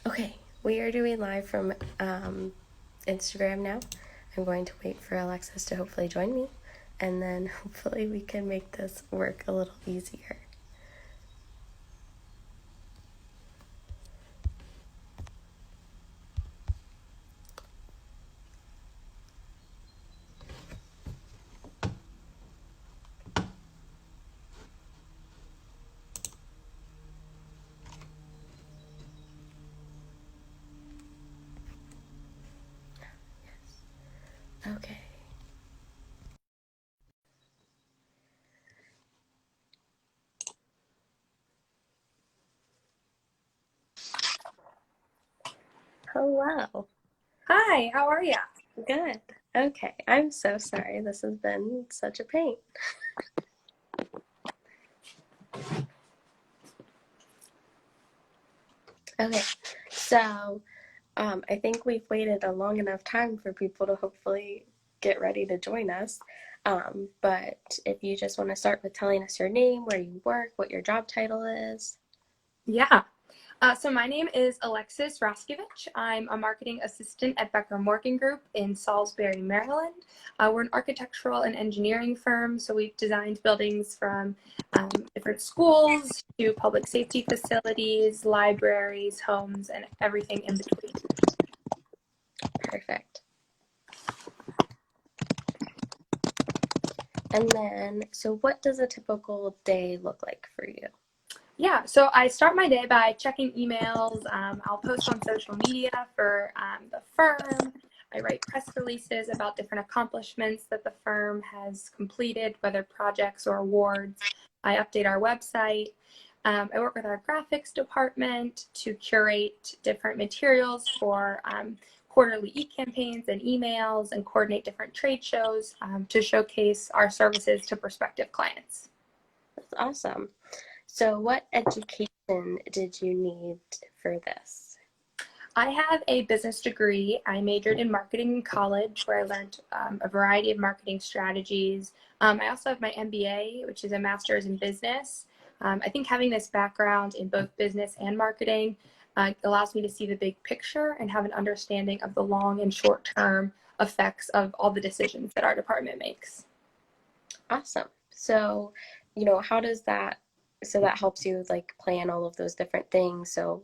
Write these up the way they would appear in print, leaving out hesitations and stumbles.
Okay, we are doing live from Instagram now. I'm going to wait for Alexis to hopefully join me, and then hopefully we can make this work a little easier. Okay. Hello. Hi, how are you? Good. Okay, I'm so sorry. This has been such a pain. Okay, so I think we've waited a long enough time for people to hopefully get ready to join us. But if you just want to start with telling us your name, where you work, what your job title is. Yeah. So my name is Alexis Roskovich. I'm a marketing assistant at Becker Morgan Group in Salisbury, Maryland. We're an architectural and engineering firm, so we've designed buildings from different schools to public safety facilities, libraries, homes, and everything in between. Perfect. And then, so what does a typical day look like for you? Yeah, so I start my day by checking emails. I'll post on social media for the firm. I write press releases about different accomplishments that the firm has completed, whether projects or awards. I update our website. I work with our graphics department to curate different materials for quarterly e-campaigns and emails and coordinate different trade shows to showcase our services to prospective clients. That's awesome. So what education did you need for this? I have a business degree. I majored in marketing in college, where I learned a variety of marketing strategies. I also have my MBA, which is a master's in business. I think having this background in both business and marketing allows me to see the big picture and have an understanding of the long and short term effects of all the decisions that our department makes. Awesome. So, how does that, so that helps you like plan all of those different things. So,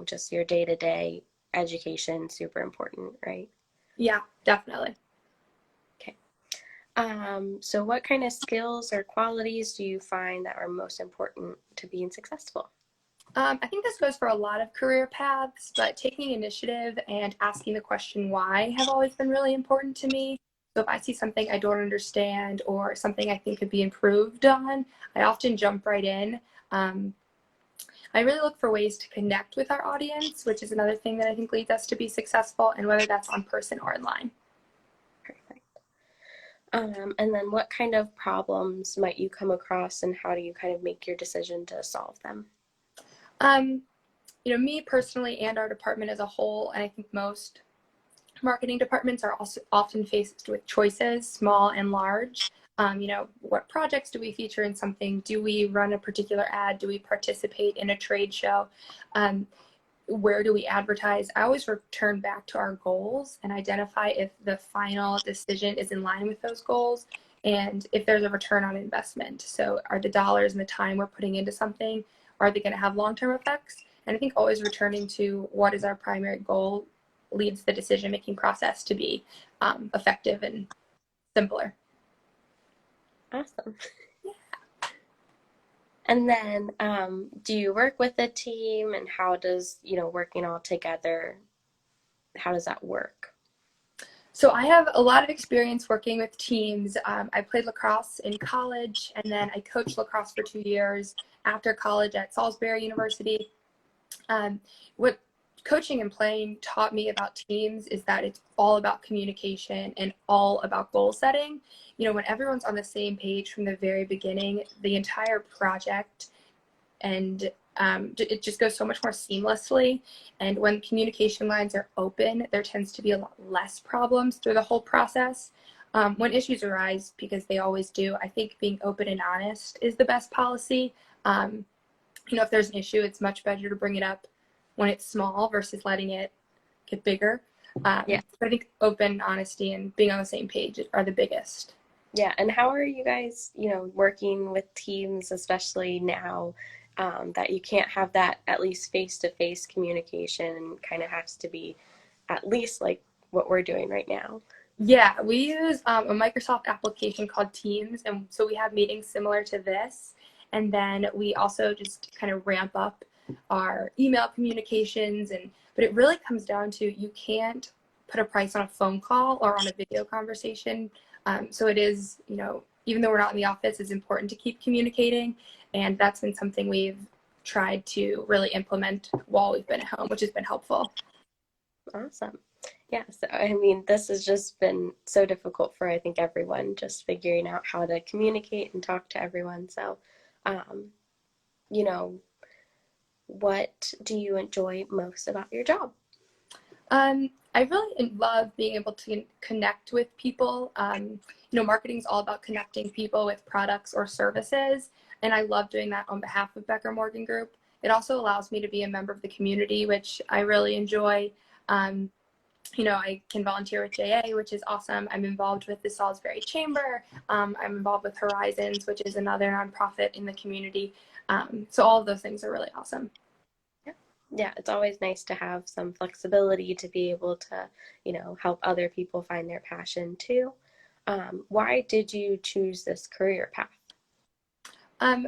just your day-to-day education, super important, right? Yeah, definitely. Okay. So what kind of skills or qualities do you find that are most important to being successful? I think this goes for a lot of career paths, but taking initiative and asking the question why have always been really important to me. So if I see something I don't understand or something I think could be improved on, I often jump right in. Um, I really look for ways to connect with our audience, which is another thing that I think leads us to be successful, and whether that's on person or online. Perfect. And then what kind of problems might you come across and how do you kind of make your decision to solve them? Um, me personally and our department as a whole, and I think most marketing departments are also often faced with choices, small and large. What projects do we feature in something? Do we run a particular ad? Do we participate in a trade show? Um, where do we advertise? I always return back to our goals and identify if the final decision is in line with those goals and if there's a return on investment. So are the dollars and the time we're putting into something, are they going to have long-term effects? And I think always returning to what is our primary goal leads the decision-making process to be effective and simpler. Awesome. And then, do you work with a team and how does, working all together, how does that work? So I have a lot of experience working with teams. I played lacrosse in college, and then I coached lacrosse for 2 years after college at Salisbury University. What coaching and playing taught me about teams is that it's all about communication and all about goal setting. When everyone's on the same page from the very beginning, the entire project and it just goes so much more seamlessly. And when communication lines are open, there tends to be a lot less problems through the whole process. When issues arise, because they always do, I think being open and honest is the best policy. If there's an issue, it's much better to bring it up when it's small versus letting it get bigger. Yeah. So I think open honesty and being on the same page are the biggest. Yeah, and how are you guys, working with teams, especially now that you can't have that at least face-to-face communication and kind of has to be at least like what we're doing right now? Yeah, we use a Microsoft application called Teams, and so we have meetings similar to this. And then we also just kind of ramp up our email communications, but it really comes down to you can't put a price on a phone call or on a video conversation. So it is, even though we're not in the office, it's important to keep communicating, and that's been something we've tried to really implement while we've been at home, which has been helpful. Awesome. Yeah, so I mean, this has just been so difficult for I think everyone just figuring out how to communicate and talk to everyone. So, um, you know, what do you enjoy most about your job? I really love being able to connect with people. Marketing is all about connecting people with products or services, and I love doing that on behalf of Becker Morgan Group. It also allows me to be a member of the community, which I really enjoy. Um, I can volunteer with JA, which is awesome. I'm involved with the Salisbury Chamber. I'm involved with Horizons, which is another nonprofit in the community. So all of those things are really awesome. Yeah, it's always nice to have some flexibility to be able to, help other people find their passion too. Why did you choose this career path?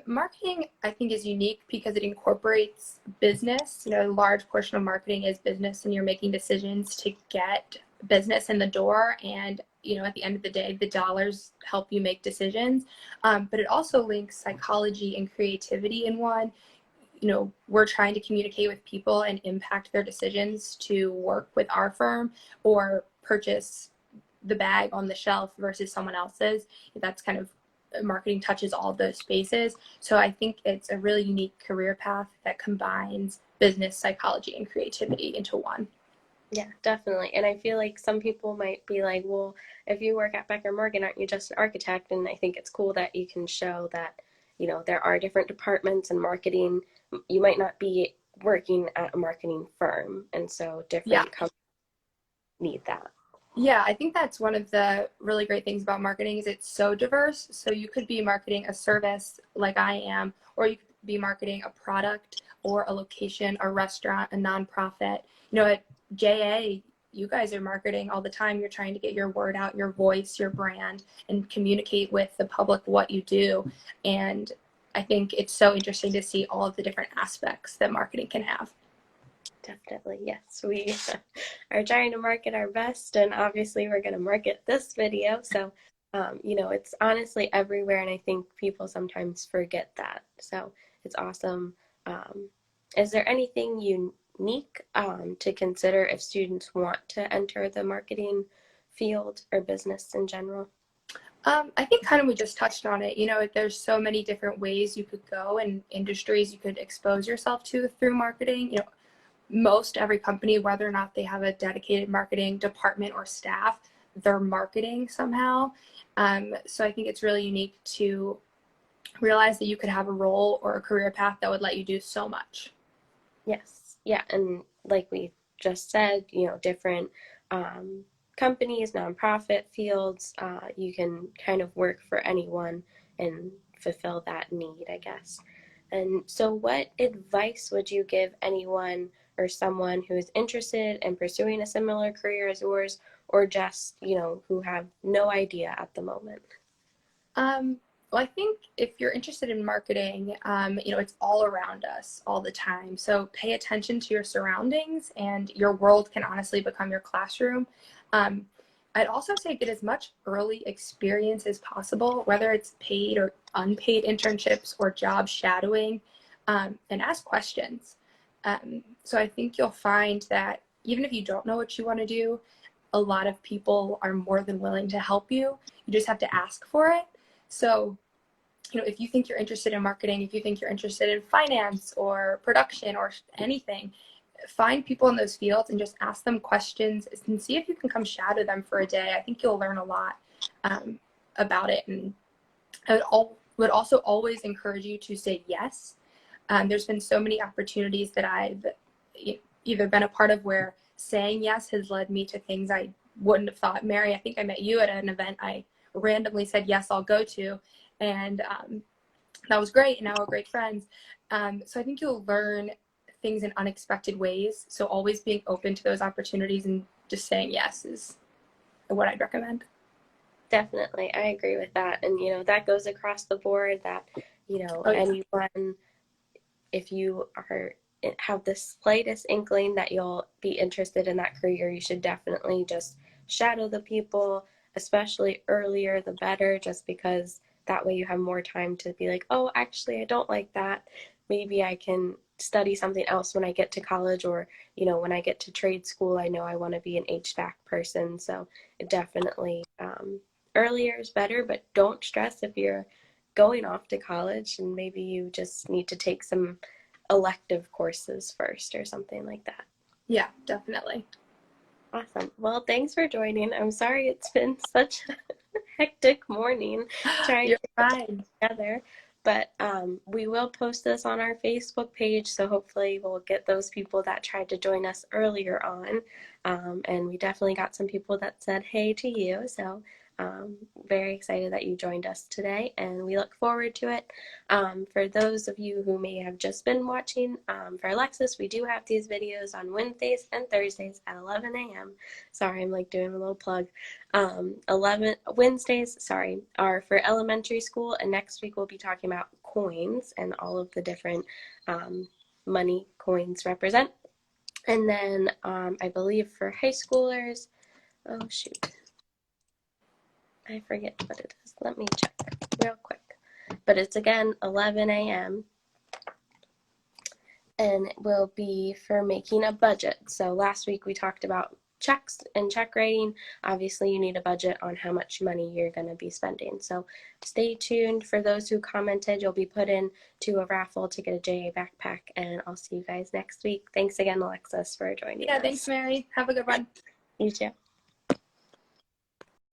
Marketing, I think, is unique because it incorporates business. A large portion of marketing is business, and you're making decisions to get business in the door. And, at the end of the day, the dollars help you make decisions. But it also links psychology and creativity in one. We're trying to communicate with people and impact their decisions to work with our firm or purchase the bag on the shelf versus someone else's. That's kind of marketing touches all of those spaces. So I think it's a really unique career path that combines business, psychology, and creativity into one. Yeah, definitely. And I feel like some people might be like, well, if you work at Becker Morgan, aren't you just an architect? And I think it's cool that you can show that, there are different departments in marketing. You might not be working at a marketing firm, and so Yeah. different companies need that. Yeah, I think that's one of the really great things about marketing is it's so diverse. So you could be marketing a service like I am, or you could be marketing a product or a location, a restaurant, a nonprofit. At JA, you guys are marketing all the time. You're trying to get your word out, your voice, your brand, and communicate with the public what you do. And I think it's so interesting to see all of the different aspects that marketing can have. Definitely, yes. We are trying to market our best, and obviously, we're going to market this video. So, it's honestly everywhere, and I think people sometimes forget that. So, it's awesome. Is there anything unique to consider if students want to enter the marketing field or business in general? I think kind of we just touched on it. There's so many different ways you could go and industries you could expose yourself to through marketing. Most every company, whether or not they have a dedicated marketing department or staff, they're marketing somehow. So I think it's really unique to realize that you could have a role or a career path that would let you do so much. Yes. Yeah. And like we just said, different companies, nonprofit fields, you can kind of work for anyone and fulfill that need, I guess. And so, what advice would you give anyone or someone who is interested in pursuing a similar career as yours, or just, who have no idea at the moment? Well, I think if you're interested in marketing, it's all around us all the time. So pay attention to your surroundings, and your world can honestly become your classroom. Um, I'd also say get as much early experience as possible, whether it's paid or unpaid internships or job shadowing, and ask questions. So I think you'll find that even if you don't know what you want to do, a lot of people are more than willing to help you. You just have to ask for it. So, if you think you're interested in marketing, if you think you're interested in finance or production or anything, find people in those fields and just ask them questions and see if you can come shadow them for a day. I think you'll learn a lot about it. And I would also always encourage you to say yes. There's been so many opportunities that I've either been a part of where saying yes has led me to things I wouldn't have thought. Mary, I think I met you at an event I randomly said, yes, I'll go to. And that was great. And now we're great friends. So I think you'll learn things in unexpected ways. So always being open to those opportunities and just saying yes is what I'd recommend. Definitely. I agree with that. And, that goes across the board that, Oh, yeah. anyone, if you have the slightest inkling that you'll be interested in that career, you should definitely just shadow the people, especially earlier the better, just because that way you have more time to be like, oh, actually, I don't like that. Maybe I can study something else when I get to college, or, when I get to trade school, I know I want to be an HVAC person. So it definitely, earlier is better, but don't stress if you're going off to college and maybe you just need to take some elective courses first or something like that. Yeah, definitely. Awesome. Well, thanks for joining. I'm sorry it's been such a hectic morning trying You're to get fine. together, but we will post this on our Facebook page, so hopefully we'll get those people that tried to join us earlier on. And we definitely got some people that said hey to you, so very excited that you joined us today, and we look forward to it. For those of you who may have just been watching, for Alexis, we do have these videos on Wednesdays and Thursdays at 11 a.m. Sorry, I'm like doing a little plug. 11 Wednesdays, sorry, are for elementary school, and next week we'll be talking about coins and all of the different money coins represent. And then I believe for high schoolers, oh shoot, I forget what it is. Let me check real quick. But it's again 11 a.m. and it will be for making a budget. So last week we talked about checks and check writing. Obviously, you need a budget on how much money you're going to be spending. So stay tuned. For those who commented, you'll be put in to a raffle to get a JA backpack, and I'll see you guys next week. Thanks again, Alexis, for joining Yeah, us. thanks, Mary. Have a good one. You too.